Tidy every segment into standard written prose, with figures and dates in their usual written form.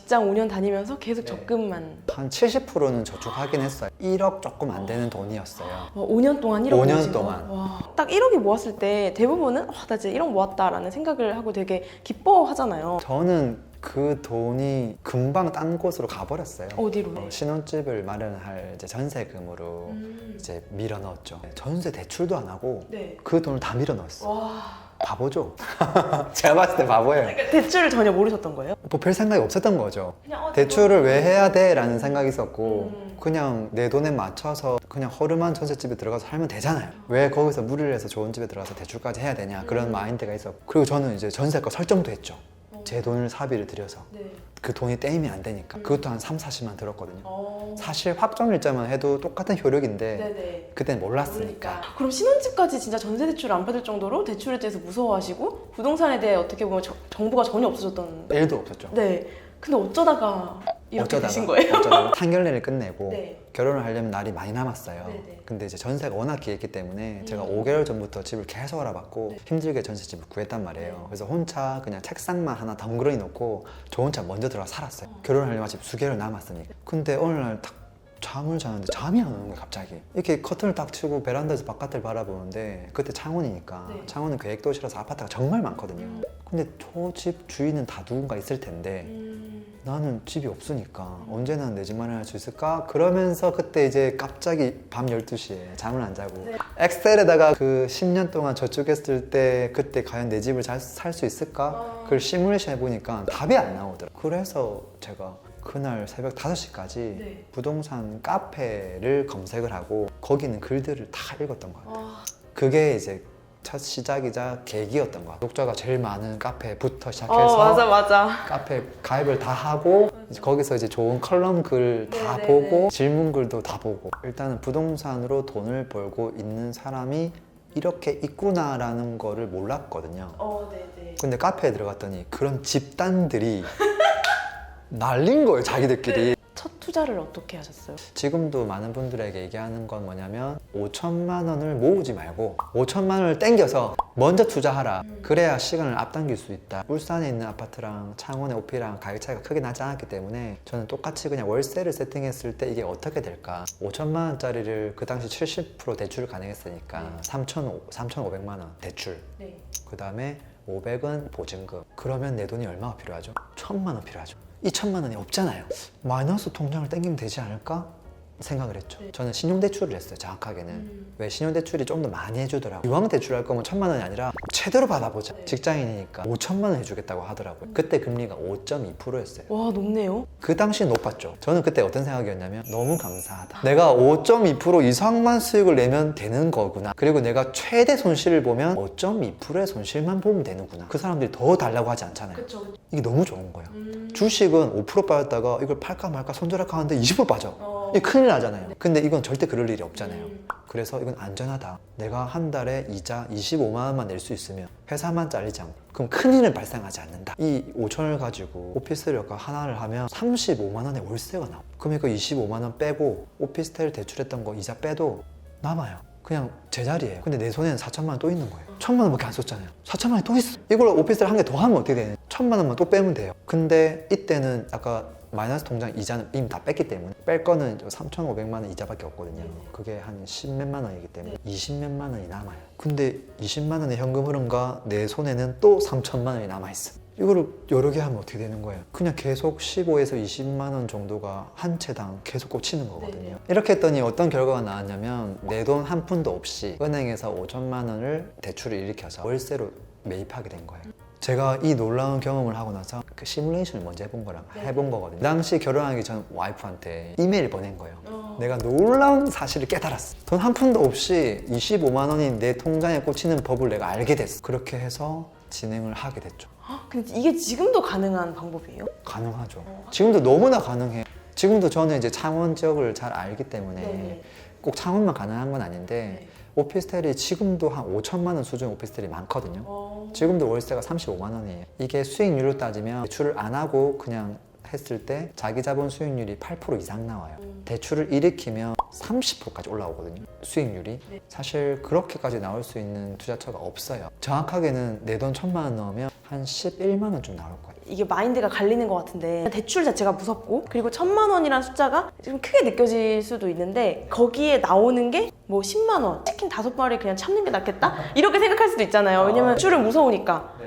직장 5년 다니면서 계속 네. 적금만. 한 70%는 저축하긴 했어요. 1억 조금 안 되는 돈이었어요. 5년 동안 1억 5년 모으신 거? 동안. 와. 딱 1억이 모았을 때 대부분은 나 이제 1억 모았다라는 생각을 하고 되게 기뻐하잖아요. 저는 그 돈이 금방 딴 곳으로 가버렸어요. 어디로? 신혼집을 마련할 이제 전세금으로 이제 밀어 넣었죠. 전세 대출도 안 하고 네. 그 돈을 다 밀어 넣었어요. 와. 바보죠. 제가 봤을 때 바보예요. 그러니까 대출을 전혀 모르셨던 거예요? 뭐 별 생각이 없었던 거죠. 그냥 대출을 왜 해야 돼? 라는 생각이 있었고 음. 그냥 내 돈에 맞춰서 그냥 허름한 전셋집에 들어가서 살면 되잖아요. 왜 거기서 무리를 해서 좋은 집에 들어가서 대출까지 해야 되냐 그런 마인드가 있었고 그리고 저는 이제 전세가 설정도 했죠. 제 돈을 사비를 들여서 네. 그 돈이 떼이면 안 되니까 그것도 한 3, 40만 들었거든요. 어. 사실 확정일자만 해도 똑같은 효력인데 네네. 그땐 몰랐으니까. 그럼 신혼집까지 진짜 전세 대출을 안 받을 정도로 대출에 대해서 무서워하시고 부동산에 대해 어떻게 보면 정보가 전혀 없으셨던. 일도 없었죠. 네. 근데 어쩌다가 이렇게 되신 거예요? 어쩌다가 상견례를 끝내고 네. 결혼을 하려면 날이 많이 남았어요. 네네. 근데 이제 전세가 워낙 길었기 때문에 제가 5개월 전부터 집을 계속 알아봤고 네. 힘들게 전세집을 구했단 말이에요. 네. 그래서 혼자 그냥 책상만 하나 덩그러니 놓고 저 혼자 먼저 들어가 살았어요. 결혼하려면 아직 수개월 남았으니까. 근데 어느 날 딱 잠을 자는데 잠이 안 오는 거예요 갑자기. 이렇게 커튼을 딱 치고 베란다에서 바깥을 바라보는데 그때 창원이니까 네. 창원은 계획도시라서 아파트가 정말 많거든요. 근데 저 집 주인은 다 누군가 있을 텐데 나는 집이 없으니까 언제나 내 집 마련할 수 있을까? 그러면서 그때 이제 갑자기 밤 12시에 잠을 안 자고 네. 엑셀에다가 그 10년 동안 저축했을 때 그때 과연 내 집을 살 수 있을까? 그걸 시뮬레이션 해보니까 답이 안 나오더라고요. 그래서 제가 그날 새벽 5시까지 네. 부동산 카페를 검색을 하고 거기는 글들을 다 읽었던 것 같아요. 와. 그게 이제 첫 시작이자 계기였던 것 같아요. 독자가 제일 많은 카페부터 시작해서 맞아. 카페 가입을 다 하고 이제 거기서 이제 좋은 컬럼 글 다 네네네. 보고 질문 글도 다 보고 일단은 부동산으로 돈을 벌고 있는 사람이 이렇게 있구나라는 거를 몰랐거든요. 네네. 근데 카페에 들어갔더니 그런 집단들이 날린 거예요 자기들끼리. 첫 투자를 어떻게 하셨어요? 지금도 많은 분들에게 얘기하는 건 뭐냐면 5천만 원을 모으지 말고 5천만 원을 땡겨서 먼저 투자하라. 그래야 시간을 앞당길 수 있다. 울산에 있는 아파트랑 창원의 오피랑 가격 차이가 크게 나지 않았기 때문에 저는 똑같이 그냥 월세를 세팅했을 때 이게 어떻게 될까. 5천만 원짜리를 그 당시 70% 대출을 가능했으니까 3,500만 원 대출, 네. 그 다음에 500은 보증금. 그러면 내 돈이 얼마가 필요하죠? 1,000만 원 필요하죠. 이 1,000만 원이 없잖아요. 마이너스 통장을 땡기면 되지 않을까? 생각을 했죠. 네. 저는 신용대출을 했어요 정확하게는. 왜 신용대출이 좀 더 많이 해주더라고요. 이왕 대출할 거면 1,000만 원이 아니라 제대로 받아보자. 네. 직장인이니까 5천만 원 해주겠다고 하더라고요. 그때 금리가 5.2%였어요. 와, 높네요. 그 당시 높았죠. 저는 그때 어떤 생각이었냐면 너무 감사하다. 내가 5.2% 이상만 수익을 내면 되는 거구나. 그리고 내가 최대 손실을 보면 5.2%의 손실만 보면 되는구나. 그 사람들이 더 달라고 하지 않잖아요. 그쵸. 이게 너무 좋은 거예요. 주식은 5% 빠졌다가 이걸 팔까 말까 손절할까 하는데 20% 빠져. 이게 큰일 나잖아요. 근데 이건 절대 그럴 일이 없잖아요. 그래서 이건 안전하다. 내가 한 달에 이자 25만 원만 낼 수 있으면 회사만 잘리지 않고 그럼 큰일은 발생하지 않는다. 이 5천을 가지고 오피스텔 하나를 하면 35만 원의 월세가 나와. 그러면 그 25만 원 빼고 오피스텔 대출했던 거 이자 빼도 남아요. 그냥 제자리예요. 근데 내 손에는 4천만 원 또 있는 거예요. 1,000만 원밖에 안 썼잖아요. 4천만 원이 또 있어. 이걸 오피스텔 한 개 더 하면 어떻게 되냐. 1,000만 원만 또 빼면 돼요. 근데 이때는 아까 마이너스 통장 이자는 이미 다 뺐기 때문에 뺄 거는 3,500만 원 이자밖에 없거든요. 그게 한 10몇만 원이기 때문에 20몇만 원이 남아요. 근데 20만 원의 현금 흐름과 내 손에는 또 3천만 원이 남아있어. 이거를 여러 개 하면 어떻게 되는 거예요? 그냥 계속 15에서 20만 원 정도가 한 채당 계속 꽂히는 거거든요. 이렇게 했더니 어떤 결과가 나왔냐면 내 돈 한 푼도 없이 은행에서 5천만 원을 대출을 일으켜서 월세로 매입하게 된 거예요. 제가 이 놀라운 경험을 하고 나서 그 시뮬레이션을 먼저 해본 거거든요. 그 당시 결혼하기 전 와이프한테 이메일을 보낸 거예요. 내가 놀라운 사실을 깨달았어. 돈 한 푼도 없이 25만 원이 내 통장에 꽂히는 법을 내가 알게 됐어. 그렇게 해서 진행을 하게 됐죠. 근데 이게 지금도 가능한 방법이에요? 가능하죠. 지금도 너무나 가능해. 지금도 저는 이제 창원 지역을 잘 알기 때문에 네네. 꼭 창원만 가능한 건 아닌데 네. 오피스텔이 지금도 한 5천만 원 수준 오피스텔이 많거든요. 지금도 월세가 35만 원이에요. 이게 수익률로 따지면 대출을 안 하고 그냥 했을 때 자기 자본 수익률이 8% 이상 나와요. 대출을 일으키면 30%까지 올라오거든요. 수익률이. 사실 그렇게까지 나올 수 있는 투자처가 없어요. 정확하게는 내 돈 1,000만 원 넣으면 한 11만 원 좀 나올 거예요. 이게 마인드가 갈리는 것 같은데 대출 자체가 무섭고 그리고 1,000만 원이라는 숫자가 좀 크게 느껴질 수도 있는데 거기에 나오는 게 뭐 10만 원 치킨 5마리 그냥 참는 게 낫겠다? 이렇게 생각할 수도 있잖아요. 왜냐면 대출은 무서우니까.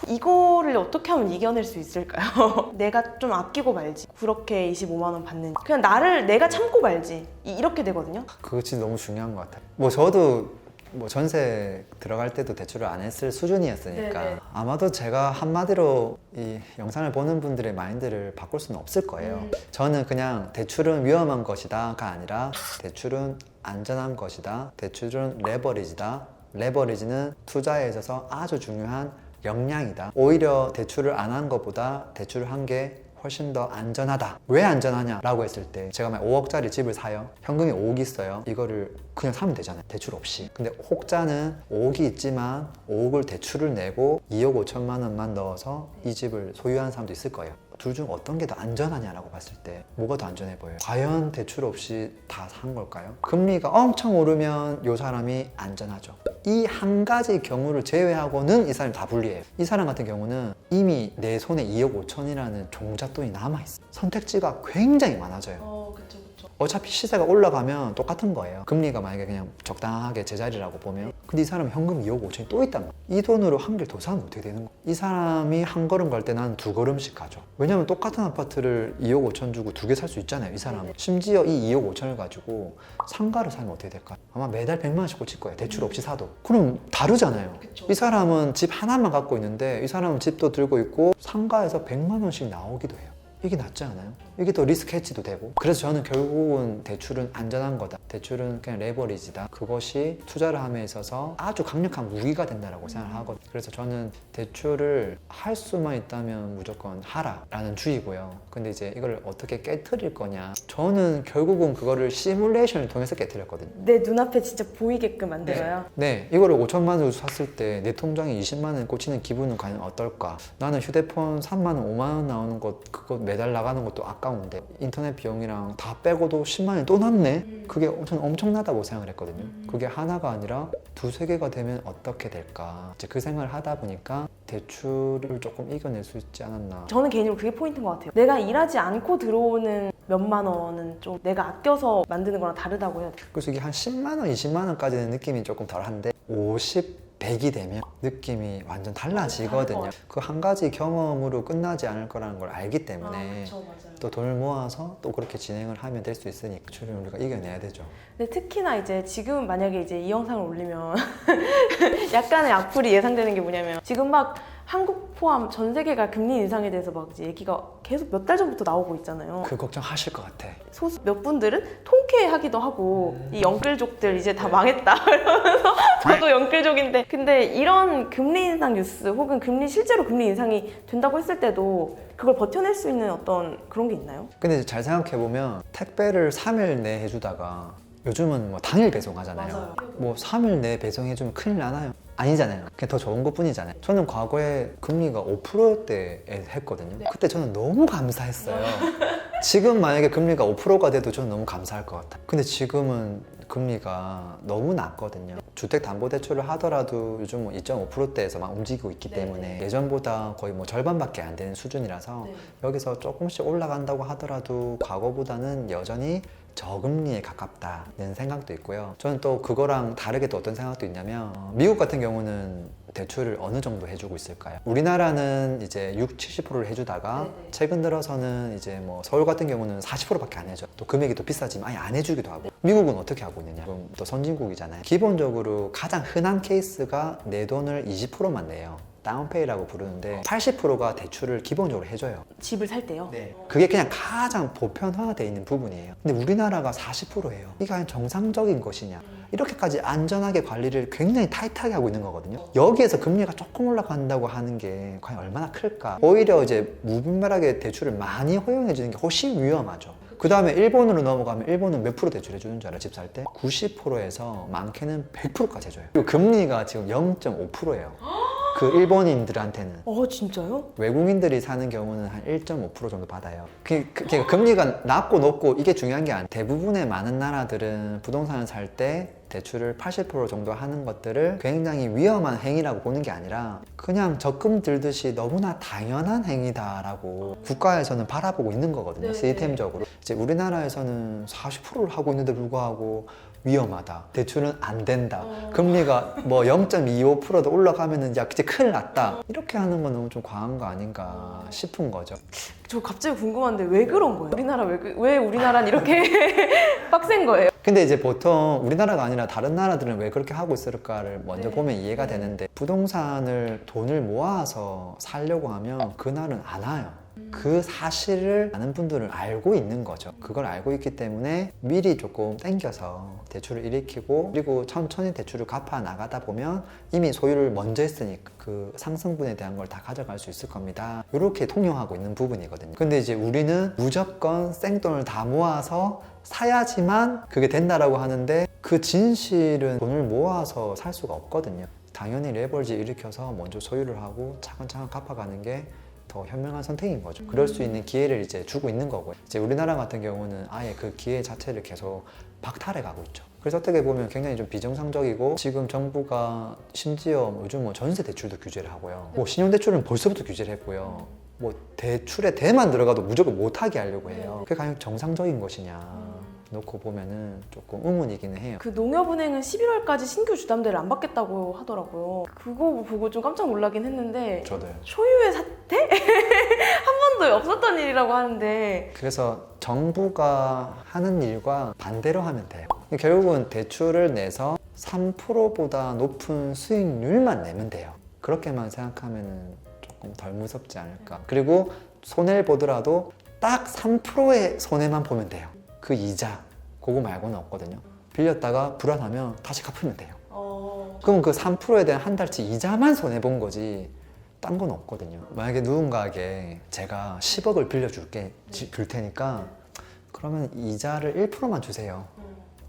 이거를 어떻게 하면 이겨낼 수 있을까요? 내가 좀 아끼고 말지. 그렇게 25만 원 받는 그냥 내가 참고 말지. 이렇게 되거든요. 그거 진짜 너무 중요한 것 같아요. 뭐 저도 뭐 전세 들어갈 때도 대출을 안 했을 수준이었으니까 네네. 아마도 제가 한마디로 이 영상을 보는 분들의 마인드를 바꿀 수는 없을 거예요. 저는 그냥 대출은 위험한 것이다가 아니라 대출은 안전한 것이다. 대출은 레버리지다. 레버리지는 투자에 있어서 아주 중요한 역량이다. 오히려 대출을 안 한 것보다 대출을 한 게 훨씬 더 안전하다. 왜 안전하냐라고 했을 때 제가 만약 5억짜리 집을 사요. 현금이 5억 있어요. 이거를 그냥 사면 되잖아요. 대출 없이. 근데 혹자는 5억이 있지만 5억을 대출을 내고 2억 5천만 원만 넣어서 이 집을 소유한 사람도 있을 거예요. 둘 중 어떤 게 더 안전하냐라고 봤을 때 뭐가 더 안전해 보여요? 과연 대출 없이 다 산 걸까요? 금리가 엄청 오르면 이 사람이 안전하죠. 이 한 가지 경우를 제외하고는 이 사람이 다 불리해요. 이 사람 같은 경우는 이미 내 손에 2억 5천이라는 종잣돈이 남아있어요. 선택지가 굉장히 많아져요. 그쵸. 어차피 시세가 올라가면 똑같은 거예요. 금리가 만약에 그냥 적당하게 제자리라고 보면 근데 이 사람은 현금 2억 5천이 또 있단 말이에요. 이 돈으로 한 개를 더 사면 어떻게 되는 거예요? 이 사람이 한 걸음 갈 때 난 2걸음씩 가죠. 왜냐면 똑같은 아파트를 2억 5천 주고 2개 살 수 있잖아요. 이 사람은. 심지어 이 2억 5천을 가지고 상가를 사면 어떻게 될까요? 아마 매달 100만 원씩 꽂힐 거예요. 대출 없이 사도. 그럼 다르잖아요. 그쵸. 이 사람은 집 하나만 갖고 있는데 이 사람은 집도 들고 있고 상가에서 100만 원씩 나오기도 해요. 이게 낫지 않아요? 이게 더 리스크 해지도 되고. 그래서 저는 결국은 대출은 안전한 거다. 대출은 그냥 레버리지다. 그것이 투자를 함에 있어서 아주 강력한 무기가 된다고 생각을 하거든요. 그래서 저는 대출을 할 수만 있다면 무조건 하라라는 주의고요. 근데 이제 이걸 어떻게 깨트릴 거냐. 저는 결국은 그거를 시뮬레이션을 통해서 깨트렸거든요. 내 눈앞에 진짜 보이게끔 만들어요. 네, 이거를 5천만 원 주고 샀을 때 내 통장에 20만 원 꽂히는 기분은 과연 어떨까? 나는 휴대폰 3만 원, 5만 원 나오는 것 그거 매달 나가는 것도 아까운데 인터넷 비용이랑 다 빼고도 10만 원이 또 남네? 그게 저는 엄청나다고 생각을 했거든요. 그게 하나가 아니라 2, 3개가 되면 어떻게 될까? 이제 그 생각을 하다 보니까 대출을 조금 이겨낼 수 있지 않았나. 저는 개인적으로 그게 포인트인 것 같아요. 내가 일하지 않고 들어오는 몇만 원은 좀 내가 아껴서 만드는 거랑 다르다고 해요. 그래서 이게 한 10만 원, 20만 원까지는 느낌이 조금 덜한데 50, 100이 되면 느낌이 완전 달라지거든요. 그 한 가지 경험으로 끝나지 않을 거라는 걸 알기 때문에 맞아요. 또 돈을 모아서 또 그렇게 진행을 하면 될 수 있으니까 대출을 우리가 이겨내야 되죠. 근데 특히나 이제 지금 만약에 이제 이 영상을 올리면 약간의 악플이 예상되는 게 뭐냐면 지금 막 한국 포함 전 세계가 금리 인상에 대해서 막 이제 얘기가 계속 몇 달 전부터 나오고 있잖아요. 그 걱정하실 것 같아. 소수 몇 분들은 통쾌하기도 하고 이 영끌족들 이제 다 망했다 이러면서 저도 영끌족인데 근데 이런 금리 인상 뉴스 혹은 실제로 금리 인상이 된다고 했을 때도 그걸 버텨낼 수 있는 어떤 그런 게 있나요? 근데 잘 생각해보면 택배를 3일 내에 해주다가 요즘은 뭐 당일 배송하잖아요. 맞아요. 뭐 3일 내에 배송해주면 큰일 나나요? 아니잖아요. 그냥 더 좋은 것 뿐이잖아요. 저는 과거에 금리가 5%대에 했거든요. 그때 저는 너무 감사했어요. 지금 만약에 금리가 5%가 돼도 저는 너무 감사할 것 같아요. 근데 지금은 금리가 너무 낮거든요. 주택담보대출을 하더라도 요즘 뭐 2.5%대에서 막 움직이고 있기 때문에 예전보다 거의 뭐 절반밖에 안 되는 수준이라서 여기서 조금씩 올라간다고 하더라도 과거보다는 여전히 저금리에 가깝다는 생각도 있고요. 저는 또 그거랑 다르게 또 어떤 생각도 있냐면 미국 같은 경우는 대출을 어느 정도 해주고 있을까요? 우리나라는 이제 6, 70%를 해주다가 최근 들어서는 이제 뭐 서울 같은 경우는 40%밖에 안 해줘. 또 금액이 또 비싸지만 아예 안 해주기도 하고. 미국은 어떻게 하고 있느냐? 그럼 또 선진국이잖아요. 기본적으로 가장 흔한 케이스가 내 돈을 20%만 내요. 다운페이라고 부르는데 80%가 대출을 기본적으로 해줘요. 집을 살 때요? 그게 그냥 가장 보편화되어 있는 부분이에요. 근데 우리나라가 40%예요. 이게 과연 정상적인 것이냐? 이렇게까지 안전하게 관리를 굉장히 타이트하게 하고 있는 거거든요. 여기에서 금리가 조금 올라간다고 하는 게 과연 얼마나 클까? 오히려 이제 무분별하게 대출을 많이 허용해 주는 게 훨씬 위험하죠. 그 다음에 일본으로 넘어가면 일본은 몇 프로 대출해 주는 줄 알아요? 집 살 때? 90%에서 많게는 100%까지 해줘요. 그리고 금리가 지금 0.5%예요. 그 일본인들한테는. 진짜요? 외국인들이 사는 경우는 한 1.5% 정도 받아요. 그러니까 금리가 낮고 높고 이게 중요한 게 아니에요. 대부분의 많은 나라들은 부동산을 살 때 대출을 80% 정도 하는 것들을 굉장히 위험한 행위라고 보는 게 아니라 그냥 적금 들듯이 너무나 당연한 행위다라고 국가에서는 바라보고 있는 거거든요. 네. 시스템적으로. 이제 우리나라에서는 40%를 하고 있는데 불구하고 위험하다. 대출은 안 된다. 금리가 뭐 0.25%도 올라가면은 야, 이제 큰일 났다. 이렇게 하는 건 너무 좀 과한 거 아닌가 싶은 거죠. 저 갑자기 궁금한데 왜 그런 거예요? 우리나라 왜 우리나라는 이렇게 빡센 거예요? 근데 이제 보통 우리나라가 아니라 다른 나라들은 왜 그렇게 하고 있을까를 먼저 네. 보면 이해가 되는데 부동산을 돈을 모아서 살려고 하면 그날은 안 와요. 그 사실을 아는 분들은 알고 있는 거죠. 그걸 알고 있기 때문에 미리 조금 땡겨서 대출을 일으키고 그리고 천천히 대출을 갚아 나가다 보면 이미 소유를 먼저 했으니까 그 상승분에 대한 걸 다 가져갈 수 있을 겁니다. 이렇게 통용하고 있는 부분이거든요. 근데 이제 우리는 무조건 생돈을 다 모아서 사야지만 그게 된다라고 하는데 그 진실은 돈을 모아서 살 수가 없거든요. 당연히 레버리지 일으켜서 먼저 소유를 하고 차근차근 갚아가는 게 더 현명한 선택인 거죠. 그럴 수 있는 기회를 이제 주고 있는 거고요. 이제 우리나라 같은 경우는 아예 그 기회 자체를 계속 박탈해 가고 있죠. 그래서 어떻게 보면 굉장히 좀 비정상적이고 지금 정부가 심지어 요즘 뭐 전세 대출도 규제를 하고요. 뭐 신용 대출은 벌써부터 규제를 했고요. 뭐 대출에 대만 들어가도 무조건 못하게 하려고 해요. 그게 과연 정상적인 것이냐 놓고 보면은 조금 의문이기는 해요. 그 농협은행은 11월까지 신규 주담대를 안 받겠다고 하더라고요. 그거 보고 좀 깜짝 놀라긴 했는데 저도요. 초유의 사태? 한 번도 없었던 일이라고 하는데 그래서 정부가 하는 일과 반대로 하면 돼요. 결국은 대출을 내서 3%보다 높은 수익률만 내면 돼요. 그렇게만 생각하면 조금 덜 무섭지 않을까. 그리고 손해를 보더라도 딱 3%의 손해만 보면 돼요. 그 이자, 그거 말고는 없거든요. 빌렸다가 불안하면 다시 갚으면 돼요. 그럼 그 3%에 대한 한 달치 이자만 손해본 거지 딴 건 없거든요. 만약에 누군가에게 제가 10억을 빌려줄게, 줄 테니까 그러면 이자를 1%만 주세요.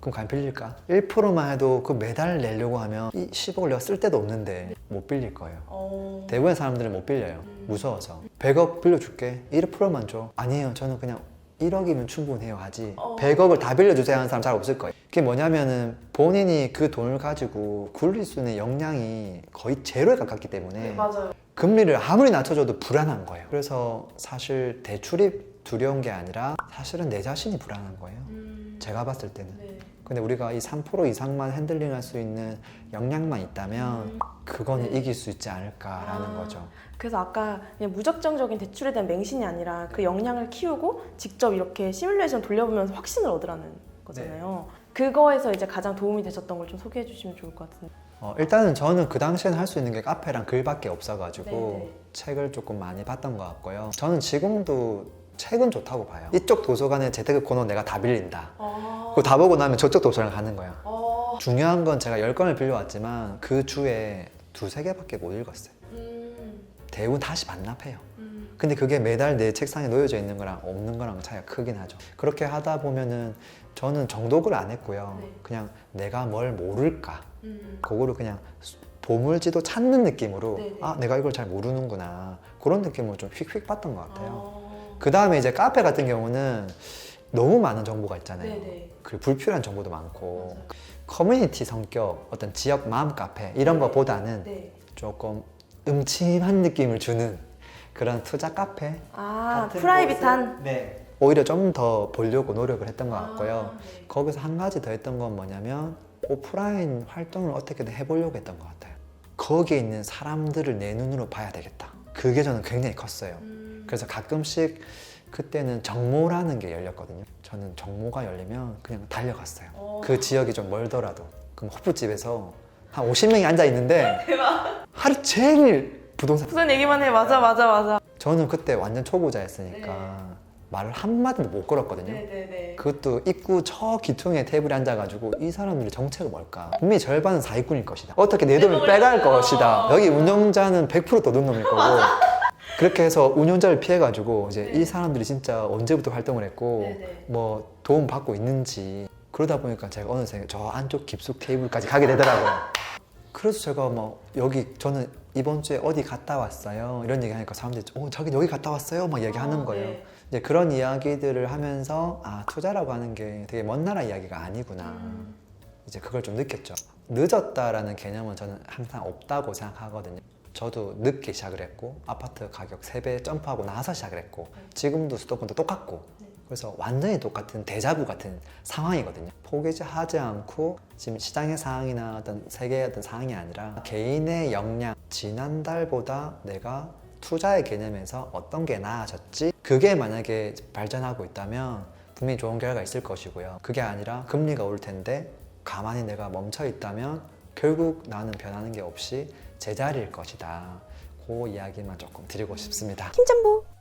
그럼 과연 빌릴까? 1%만 해도 그 매달 내려고 하면 이 10억을 내가 쓸 데도 없는데 못 빌릴 거예요. 대부분의 사람들은 못 빌려요. 무서워서. 100억 빌려줄게. 1%만 줘. 아니에요. 저는 그냥 1억이면 충분해요 하지 100억을 다 빌려주세요 하는 사람 잘 없을 거예요. 그게 뭐냐면은 본인이 그 돈을 가지고 굴릴 수 있는 역량이 거의 제로에 가깝기 때문에 맞아요. 금리를 아무리 낮춰줘도 불안한 거예요. 그래서 사실 대출이 두려운 게 아니라 사실은 내 자신이 불안한 거예요. 제가 봤을 때는. 네. 근데 우리가 이 3% 이상만 핸들링 할 수 있는 역량만 있다면 그거는 이길 수 있지 않을까라는 거죠. 그래서 아까 그냥 무적정적인 대출에 대한 맹신이 아니라 그 역량을 키우고 직접 이렇게 시뮬레이션 돌려보면서 확신을 얻으라는 거잖아요. 그거에서 이제 가장 도움이 되셨던 걸 좀 소개해 주시면 좋을 것 같은데. 일단은 저는 그 당시에는 할 수 있는 게 카페랑 글밖에 없어가지고 네네. 책을 조금 많이 봤던 것 같고요. 저는 지금도 책은 좋다고 봐요. 이쪽 도서관에 재테크 코너 내가 다 빌린다. 그거 다 보고 나면 저쪽 도서관 가는 거예요. 중요한 건 제가 10권을 빌려왔지만 그 주에 2-3개밖에 못 읽었어요. 대부분 다시 반납해요. 근데 그게 매달 내 책상에 놓여져 있는 거랑 없는 거랑 차이가 크긴 하죠. 그렇게 하다 보면은 저는 정독을 안 했고요. 네. 그냥 내가 뭘 모를까 그거를 그냥 보물지도 찾는 느낌으로 네네. 아 내가 이걸 잘 모르는구나 그런 느낌으로 좀 휙휙 봤던 것 같아요. 그 다음에 이제 카페 같은 경우는 너무 많은 정보가 있잖아요. 네네. 그리고 불필요한 정보도 많고 커뮤니티 성격, 어떤 지역 마음 카페 이런 거보다는 네. 조금 음침한 느낌을 주는 그런 투자 카페 아, 같은 프라이빗한. 곳을, 네. 오히려 좀 더 보려고 노력을 했던 것 같고요. 네. 거기서 한 가지 더 했던 건 뭐냐면 오프라인 활동을 어떻게든 해보려고 했던 것 같아요. 거기에 있는 사람들을 내 눈으로 봐야 되겠다. 그게 저는 굉장히 컸어요. 그래서 가끔씩 그때는 정모라는 게 열렸거든요. 저는 정모가 열리면 그냥 달려갔어요. 그 지역이 좀 멀더라도. 그럼 호프집에서 한 50명이 앉아 있는데 하루 종일 부동산. 무슨 얘기만 해. 맞아. 저는 그때 완전 초보자였으니까 말을 한마디도 못 걸었거든요. 네네네. 그것도 입구 저 기퉁에 테이블에 앉아가지고 이 사람들의 정체가 뭘까? 분명히 절반은 사기꾼일 것이다. 어떻게 내 돈을 빼갈 것이다. 여기 운영자는 100% 도둑놈일 거고. 그렇게 해서 운영자를 피해가지고 이제 이 사람들이 진짜 언제부터 활동을 했고 뭐 도움 받고 있는지 그러다 보니까 제가 어느새 저 안쪽 깊숙 테이블까지 가게 되더라고요. 그래서 제가 뭐 여기 저는 이번 주에 어디 갔다 왔어요 이런 얘기 하니까 사람들이 자기 여기 갔다 왔어요 막 얘기하는 거예요. 네. 이제 그런 이야기들을 하면서 아 투자라고 하는 게 되게 먼 나라 이야기가 아니구나 이제 그걸 좀 느꼈죠. 늦었다라는 개념은 저는 항상 없다고 생각하거든요. 저도 늦게 시작을 했고 아파트 가격 3배 점프하고 나서 시작을 했고 지금도 수도권도 똑같고 그래서 완전히 똑같은 데자부 같은 상황이거든요. 포기하지 않고 지금 시장의 상황이나 어떤 세계의 어떤 상황이 아니라 개인의 역량, 지난달보다 내가 투자의 개념에서 어떤 게 나아졌지? 그게 만약에 발전하고 있다면 분명히 좋은 결과가 있을 것이고요. 그게 아니라 금리가 올 텐데 가만히 내가 멈춰 있다면 결국 나는 변하는 게 없이 제자리일 것이다. 그 이야기만 조금 드리고 싶습니다. 힘전보